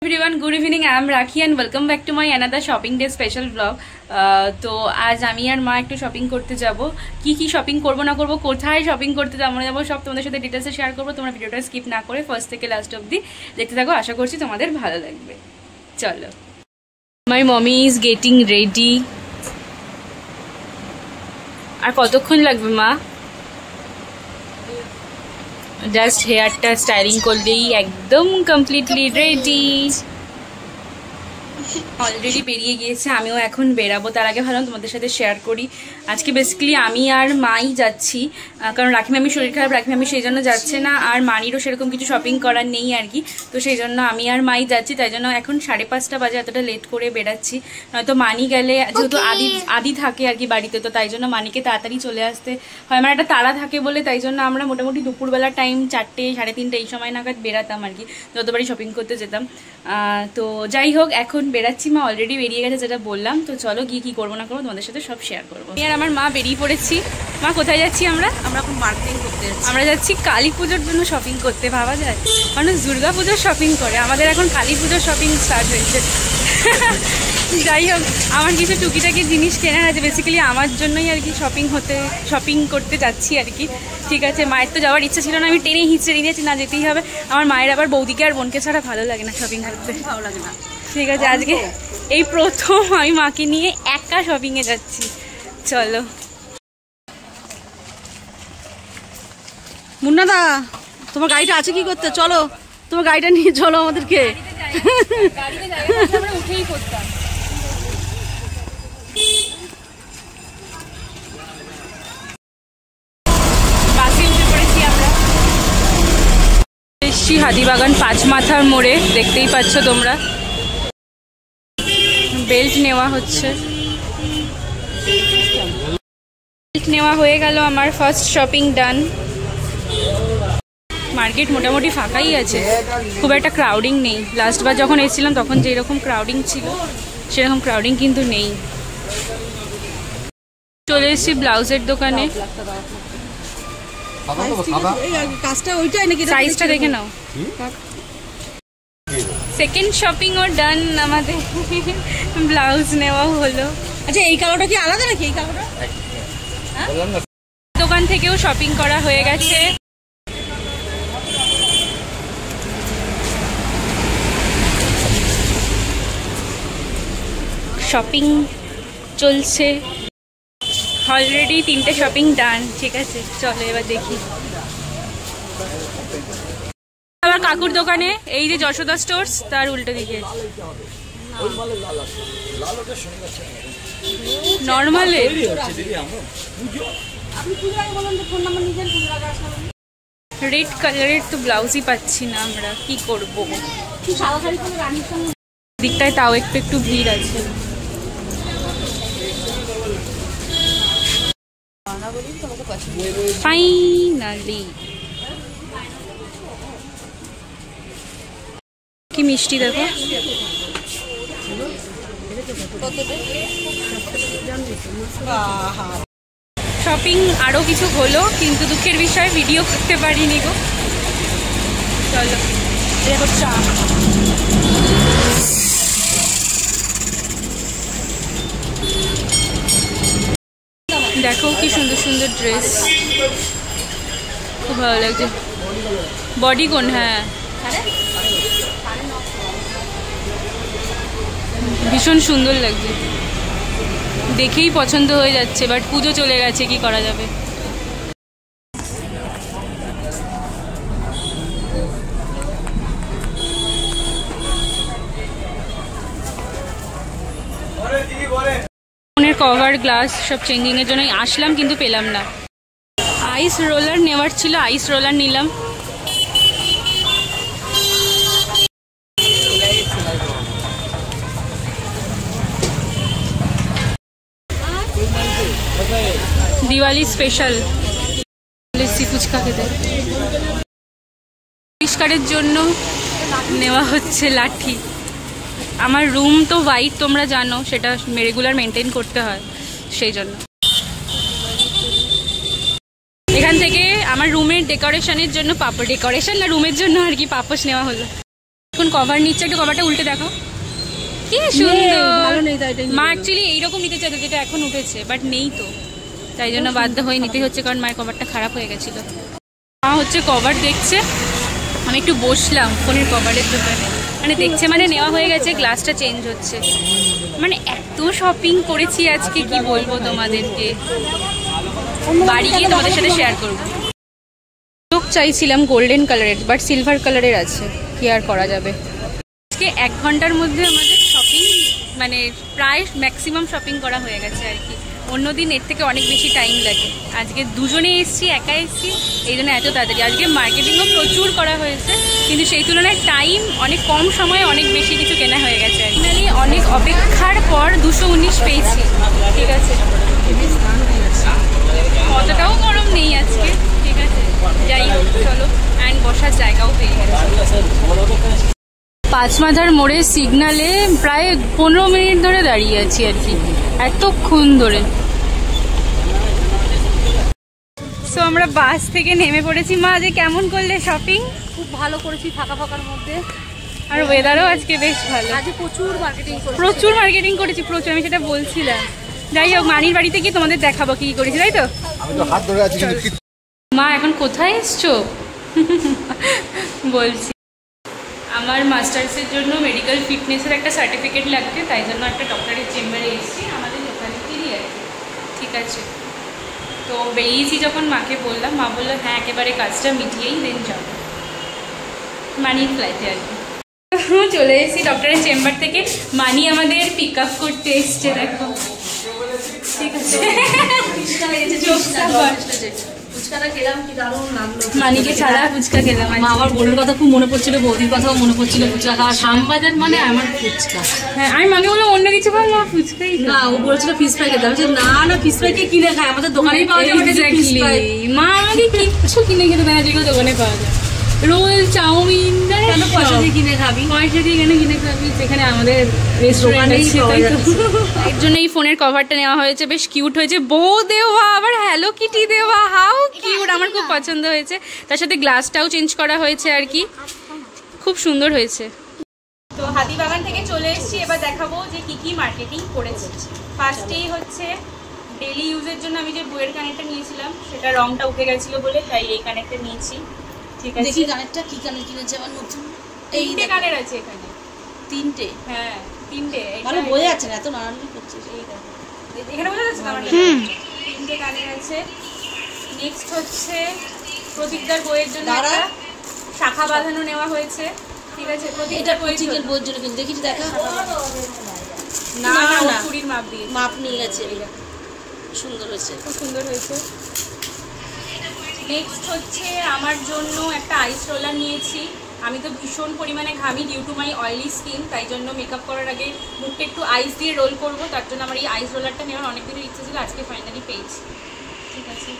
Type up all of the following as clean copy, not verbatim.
Everyone, good evening. I am Rakhi and welcome back to my another shopping day special vlog. তো আজ আমি আর মা একটু shopping করতে যাব। কি শপিং করব না করব, কোথায় শপিং করতে যাব সব তোমাদের সাথে ডিটেইলসে শেয়ার করব। তোমরা ভিডিওটা স্কিপ না করে ফার্স্ট থেকে লাস্ট অবধি দেখতে থাকো, আশা করছি তোমাদের ভালো লাগবে। চলো। My mommy is getting ready. আর কতক্ষণ লাগবে মা? জাস্ট হেয়ারটা স্টাইলিং করলেই একদম কমপ্লিটলি রেডি। অলরেডি বেরিয়ে গিয়েছে, আমিও এখন বেরাবো। তার আগে ভাবলাম তোমাদের সাথে শেয়ার করি। আজকে বেসিক্যালি আমি আর মাই যাচ্ছি, কারণ রাখি মামির শরীর খারাপ, রাখি মামি সেই জন্য যাচ্ছে না, আর মানিরও সেরকম কিছু শপিং করার নেই আর কি। তো সেই জন্য আমি আর মাই যাচ্ছি, তাই জন্য এখন 5:30 বাজে, এতটা লেট করে বেরাচ্ছি। নয়তো মানি গেলে যেহেতু আদি থাকে আর কি বাড়িতে, তো তাই জন্য মানিকে তাড়াতাড়ি চলে আসতে হয়। আমার একটা তাড়া থাকে বলে তাই জন্য আমরা মোটামুটি দুপুরবেলা টাইম 4টে 3:30 এই সময় নাগাদ বেরাতাম আর কি, যতবারই শপিং করতে যেতাম। তো যাই হোক, এখন বেরাচ্ছি। মা অলরেডি বেরিয়ে গেছে যেটা বললাম। তো চলো গিয়ে কি করবো না করবো তোমাদের সাথে সব শেয়ার করবো। আর আমার মা বেরিয়ে পড়েছি। মা কোথায় যাচ্ছি আমরা? এখন মার্কেটিং করতে যাচ্ছি। আমরা যাচ্ছি কালী পুজোর জন্য শপিং করতে। ভাবা যায় মানুষ দুর্গা পুজোর শপিং করে, আমাদের এখন কালী পুজোর শপিং স্টার্ট হয়েছে। যাই হোক, আমার কিছু টুকিটাকি জিনিস কেনার আছে, বেসিক্যালি আমার জন্যই আর কি শপিং করতে যাচ্ছি আর কি। ঠিক আছে, মায়ের তো যাওয়ার ইচ্ছা ছিল না, আমি টেনে হিঁচড়ে নিয়েছি, না যেতেই হবে। আমার মায়ের আবার বৌদিকে আর বোনকে ছাড়া ভালো লাগে না শপিং করতে, ভালো লাগে না। ঠিক আছে, আজকে এই প্রথম আমি মাকে নিয়ে একা শপিংয়ে যাচ্ছি। চলো। মুন্নাদা, তোমার গাড়িটা আছে কি করতে? চলো, তোমার গাড়িটা নিয়ে চলো আমাদেরকে। উঠেই করতাম। বাসে উঠে পড়েছি আমরা। এসছি হাতিবাগান 5 মাথার মোড়ে, দেখতেই পাচ্ছ তোমরা। বেল্ট নেওয়া হচ্ছে। বেল্ট নেওয়া হয়ে গেল, আমার ফার্স্ট শপিং ডান। মার্কেট মোটামুটি ফাঁকাই আছে, খুব একটা ক্রাউডিং নেই। লাস্টবার যখন এসেছিলাম তখন যেরকম ক্রাউডিং ছিল সেরকম ক্রাউডিং কিন্তু নেই। চলে এসেছি ব্লাউজের দোকানে। সাইজটা দেখে নাও। সেকেন্ড শপিং ও ডান আমাদের। ব্লাউজ নেওয়া হলো। আচ্ছা, এই কালারটা কি আলাদা নাকি? এই কালারটা দোকান থেকেও শপিং করা হয়ে গেছে। শপিং চলছে অলরেডি, 3টে শপিং ডান। ঠিক আছে, চলো এবার দেখি। আবার কাকুর দোকানে, এই যে যশোদা স্টোর্স, তার উল্টো দিকে নর্মালে রেড কালারের তো ব্লাউজই পাচ্ছি না আমরা, কি করবো? দিকটায় তাও একটু ভিড় আছে। ফাইনালি কি মিষ্টি দেখো। শপিং আরো কিছু হলো, কিন্তু দুঃখের বিষয় ভিডিও করতে পারিনি গো। চলো, দেখো চা। দেখো কি সুন্দর সুন্দর ড্রেস, খুব ভালো লাগছে। বডি কোন? হ্যাঁ, ভীষণ সুন্দর লাগছে, দেখেই পছন্দ হয়ে যাচ্ছে। বাট পুজো চলে গেছে, কি করা যাবে। ফোনের কভার, গ্লাস সব চেঞ্জিং এর জন্য আসলাম, কিন্তু পেলাম না। আইস রোলার নেওয়ার ছিল, আইস রোলার নিলাম। দিওয়ালি স্পেশাল লিচি ফুচকা খেতে। পরিষ্কারের জন্য নেওয়া হচ্ছে লাঠি। আমার রুম তো হোয়াইট, তোমরা জানো, সেটা রেগুলার মেনটেন করতে হয়, সেই জন্য। এখান থেকে আমার রুমের ডেকোরেশনের জন্য পাপোশ, ডেকোরেশন না রুমের জন্য আর কি পাপোশ নেওয়া হলো। এখন কভার নিচ্ছে, একটু কভারটা উল্টে দেখো, কি সুন্দর। মা অ্যাকচুয়ালি এইরকম নিতে চাইতো যেটা এখন উঠেছে, বাট নেই তো, তাই জন্য বাধ্য হয়ে নিতে হচ্ছে, কারণ মায়ের কভারটা খারাপ হয়ে গেছিলো। মা হচ্ছে কভার দেখছে, আমি একটু বসলাম ফোনের কভারের দোকানে, মানে দেখছে মানে নেওয়া হয়ে গেছে, গ্লাসটা চেঞ্জ হচ্ছে, মানে এত শপিং করেছি আজকে কি বলবো তোমাদেরকে, বাড়ি গিয়ে তোমাদের সাথে শেয়ার করবো। চোখ চাইছিলাম গোল্ডেন কালারের, বাট সিলভার কালারের আছে, কি আর করা যাবে। আজকে 1 ঘন্টার মধ্যে আমাদের শপিং মানে প্রায় ম্যাক্সিমাম শপিং করা হয়ে গেছে আর কি। অন্যদিন এর থেকে অনেক বেশি টাইম লাগে, আজকে দুজনে এসছি, একা এসছি, এই জন্য এত তাড়াতাড়ি। আজকে মার্কেটিংও প্রচুর করা হয়েছে, কিন্তু সেই তুলনায় টাইম অনেক কম সময়ে অনেক বেশি কিছু কেনা হয়ে গেছে। ফাইনালি অনেক অপেক্ষার পর 219 পেয়েছি, ঠিক আছে, অতটাও গরম নেই আজকে, ঠিক আছে, যাই হোক চলো। অ্যান্ড বসার জায়গাও পেয়ে গেছে। পাঁচমাথার মোড়ে সিগনালে প্রায় 15 মিনিট ধরে দাঁড়িয়ে আছি আর কি, এতক্ষণ ধরে। সো আমরা বাস থেকে নেমে পড়েছি। মা আজকে কেমন করলে শপিং? খুব ভালো করেছি, ফাঁকা ফাঁকার মধ্যে, আর ওয়েদারও আজকে বেশ ভালো। আজকে প্রচুর মার্কেটিং করেছি, প্রচুর, আমি সেটা বলছিলাম। যাই হোক, মানির বাড়িতে গিয়ে তোমাদের দেখাবো কি করেছি, তাই তো? মা এখন কোথায় এসছো? বলছি আমার মাস্টার্সের জন্য মেডিকেল ফিটনেসের একটা সার্টিফিকেট লাগবে, তাই জন্য একটা ডক্টরের চেম্বারে এসেছি, আমাদের লোকালিটিরই আর কি, ঠিক আছে। তো বেরিয়েছি যখন মাকে বললাম, মা বললো হ্যাঁ একেবারে কাজটা মিটিয়েই দেন যাবো, মানির ফ্লাইটে আর কি। চলে এসেছি ডক্টরের চেম্বার থেকে, মানি আমাদের পিক আপ করতে এসছে, দেখো, ঠিক আছে। মানিকে ছাড়া ফুচকা খেলাম। আমার বোনের কথা খুব মনে পড়ছিল, বৌদির কথাও মনে পড়ছিল, ফুচকা খাওয়া। শ্যামবাজার মানে আমার ফুচকা। হ্যাঁ, আমি মাকে বললাম অন্য কিছু বল, মা ফুচকাই না, ও বলেছিল ফিশ ফ্রাই খেতে। আমি না ফিশ ফ্রাই কে কিনে খায়, আমাদের দোকানেই পাওয়া যায়। মা আমাকে কিচ্ছু কিনে খেতে দেয় না, যেগুলো দোকানে পাওয়া যায়, রোল, চাউমিন, পয়সা দিয়ে কিনে খাবি, পয়সা দিয়ে কিনে খাবি, যেখানে আমাদের রেস্টুরেন্ট আছে, তাই তো। এর জন্য এই ফোনের কভারটা নেওয়া হয়েছে, বেশ কিউট হয়েছে, বউ দেওয়া, আবার হ্যালো কিটি দেওয়া, হাউ কিউট, আমার খুব পছন্দ হয়েছে। তার সাথে গ্লাসটাও চেঞ্জ করা হয়েছে আর কি, খুব সুন্দর হয়েছে। তো হাতিবাগান থেকে চলে এসেছি, এবার দেখাবো যে কি কি মার্কেটিং করেছে। ফার্স্টেই হচ্ছে ডেলি ইউজের জন্য আমি যে বইয়ের কানেরটা নিয়েছিলাম, সেটা রংটা উঠে গেছিল বলে তাই এই কানেরটা নিয়েছি, ঠিক আছে। দেখি কানেরটা কি কানের কিনেছে আমার নতুন, 3টে কানের আছে এখানে, 3টে, হ্যাঁ 3টে, ভালো বোঝা যাচ্ছে না, এত নাড়ানাড়ি করছিস। এই দেখো, এখানে বোঝা যাচ্ছে না আমার? 3টে কানের আছে। নেক্সট হচ্ছে প্রদীপদার বইয়ের জন্য একটা শাখা বাঁধানো নেওয়া হয়েছে, ঠিক আছে। প্রদীপদার বইয়ের জন্য কিন্তু দেখিস, দেখা না না চুরির মাপ দিয়ে মাপ নিয়ে গেছে, সুন্দর হয়েছে, খুব সুন্দর হয়েছে। নেক্সট হচ্ছে আমার জন্য একটা আইস রোলার নিয়েছি। আমি তো ভীষণ পরিমাণে ঘামি due to my oily skin, তাই জন্য মেকআপ করার আগে মুখটা একটু আইস দিয়ে রোল করব, তার জন্য আমার এই আইস রোলারটা নেওয়ার অনেক দিনের ইচ্ছে ছিল, আজকে ফাইনালি পেয়েছি, ঠিক আছে।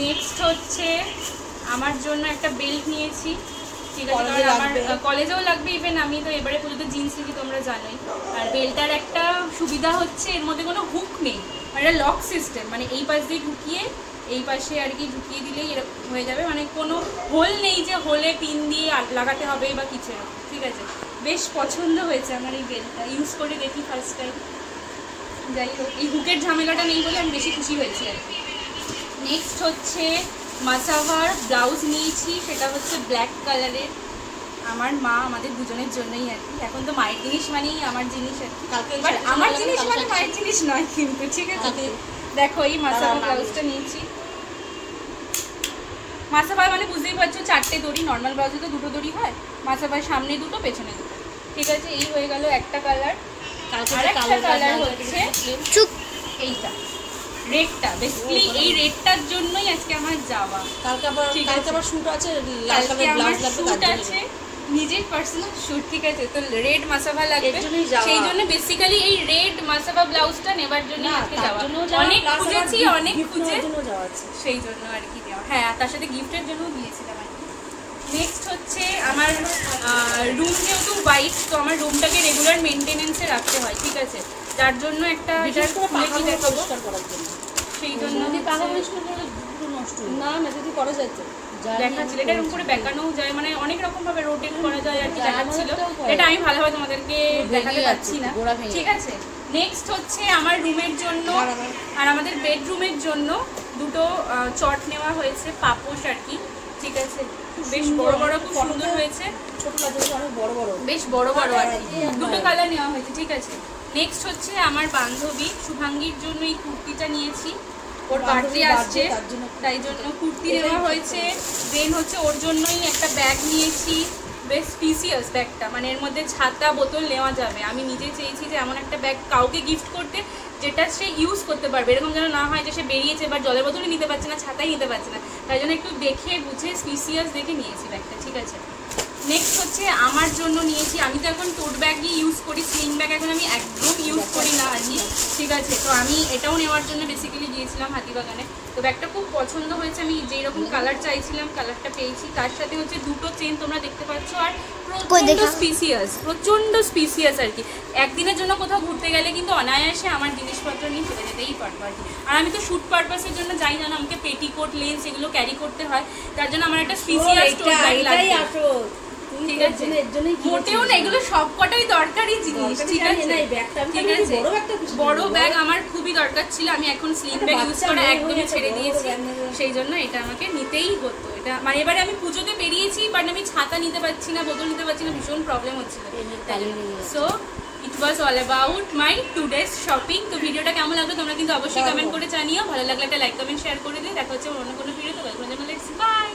নেক্সট হচ্ছে আমার জন্য একটা বেল্ট নিয়েছি, ঠিক আছে, কারণ আমার কলেজেও লাগবে, ইভেন আমি তো এবারে পুজোতে জিন্স নিয়েছি, তোমরা জানোই। আর বেল্টটার একটা সুবিধা হচ্ছে এর মধ্যে কোনো হুক নেই, আর এটা লক সিস্টেম, মানে এই পাশ দিয়ে ঢুকিয়ে এই পাশে আর কি ঢুকিয়ে দিলেই এরকম হয়ে যাবে, মানে কোনো হোল নেই যে হোলে পিন দিয়ে লাগাতে হবে বা কিছু, ঠিক আছে। বেশ পছন্দ হয়েছে আমার এই বেল্টটা, ইউজ করে দেখি ফার্স্ট টাইম। যাই হোক, এই হুকের ঝামেলাটা নেই বলে আমি বেশি খুশি হয়েছি আর কি। নেক্সট হচ্ছে মাসাভার ব্লাউজ নিয়েছি, সেটা হচ্ছে ব্ল্যাক কালারের, আমার মা আমাদের দুজনের জন্যই আর কি। এখন তো মায়ের জিনিস মানেই আমার জিনিস আর কি, বাট আমার জিনিস মানে মায়ের জিনিস নয় কিন্তু, ঠিক আছে। দেখো এই মাসাভার ব্লাউজটা নিয়েছি। মাসাভার মানে বুঝতেই পারছো 4টে দড়ি, নর্মাল ব্লাউজে তো 2টো দড়ি হয়, মাসাভার সামনে 2টো পেছনে 2টো, ঠিক আছে। এই হয়ে গেল একটা কালার। আর একটা কালার হচ্ছে এইটা রেডটা, বেসিক্যালি এই রেডটার জন্যই আজকে আমার যাওয়া। কালকে আবার শুট আছে, লাল কালার ব্লাউজ লাগবে, শুট আছে, নিজের পার্সোনাল শুট, ঠিক আছে। তো রেড মাসাভা লাগবে, সেই জন্য বেসিক্যালি এই রেড মাসাভা ব্লাউজটা নেবার জন্য আজকে যাওয়া। অনেক খুঁজেছি, অনেক খুঁজে, সেই জন্য আর কি যাওয়া। হ্যাঁ, তার সাথে গিফটের জন্যও গিয়েছিলাম আর কি। নেক্সট হচ্ছে আমার রুম যেহেতু হোয়াইট, তো আমার রুমটাকে রেগুলার মেনটেনেন্সে রাখতে হয়, ঠিক আছে। যার জন্য একটা সেই জন্য নষ্ট না, না যদি করা যায় তো দেখাচ্ছিল, এটা এরকম করে বেঁকানোও যায়, মানে অনেক রকম ভাবে রোটেট করা যায় আর কি দেখাচ্ছিল। এটা আমি ভালোভাবে তোমাদেরকে দেখাতে পারছি না, ঠিক আছে। নেক্সট হচ্ছে আমার রুমের জন্য আর আমাদের বেডরুমের জন্য দুটো চট নেওয়া হয়েছে, পাপোশ আর কি, ঠিক আছে। বেশ বড় বড়, খুব সুন্দর হয়েছে, বেশ বড় বড় আর কি, দুটো কালার নেওয়া হয়েছে, ঠিক আছে। নেক্সট হচ্ছে আমার বান্ধবী শুভাঙ্গীর জন্য এই কুর্তিটা নিয়েছি, ওর বার্থডে আসছে তাই জন্য কুর্তি নেওয়া হয়েছে। দেন হচ্ছে ওর জন্যই একটা ব্যাগ নিয়েছি, বেশ স্পিসিয়াস ব্যাগটা, মানে এর মধ্যে ছাতা বোতল নেওয়া যাবে। আমি নিজে চেয়েছি যে এমন একটা ব্যাগ কাউকে গিফট করতে যেটা সে ইউজ করতে পারবে, এরকম যেন না হয় যে সে বেরিয়েছে এবার জলের বোতলই নিতে পারছে না, ছাতাই নিতে পারছে না, তাই জন্য একটু দেখে বুঝে স্পিসিয়াস দেখে নিয়েছি ব্যাগটা, ঠিক আছে। নেক্সট হচ্ছে আমার জন্য নিয়েছি, আমি তো এখন টোট ব্যাগই ইউজ করি, স্লিং ব্যাগ এখন আমি একদম ইউজ করি না আর কি, ঠিক আছে। তো আমি এটাও নেওয়ার জন্য বেসিক্যালি গিয়েছিলাম হাতিবাগানে। তো ব্যাগটা খুব পছন্দ হয়েছে, আমি যেই রকম কালার চাইছিলাম কালারটা পেয়েছি। তার সাথে হচ্ছে দুটো চেন তোমরা দেখতে পাচ্ছ, আর প্রচন্ড স্পিসিয়াস আর কি। একদিনের জন্য কোথাও ঘুরতে গেলে কিন্তু অনায়াসে আমার জিনিসপত্র নিয়ে চলে যেতেই পারবো আর কি। আর আমি তো শুট পারপাসের জন্য যাই না, আমাকে পেটিকোট লেন্স এগুলো ক্যারি করতে হয়, তার জন্য আমার একটা স্পিসিয়াস টোট ব্যাগ লাগে, ঠিক আছে। মোটেও না, এগুলো সবকটাই দরকারি জিনিস, ঠিক আছে, ঠিক আছে। বড় ব্যাগ আমার খুবই দরকার ছিল, আমি এখন স্লিং ব্যাগ ইউজ করা একদমই ছেড়ে দিয়েছি, সেই জন্য এটা আমাকে নিতেই হতো। এটা মানে এবারে আমি পুজোতে বেরিয়েছি, বাট আমি ছাতা নিতে পারছি না, বোতল নিতে পারছি না, ভীষণ প্রবলেম হচ্ছিল। So it was all about my today's shopping. তো ভিডিওটা কেমন লাগলো তোমরা কিন্তু অবশ্যই কমেন্ট করে জানিও, ভালো লাগলে একটা লাইক কমেন্ট শেয়ার করে দিও। দেখা হচ্ছে অন্য কোনো ভিডিওতে, বাই।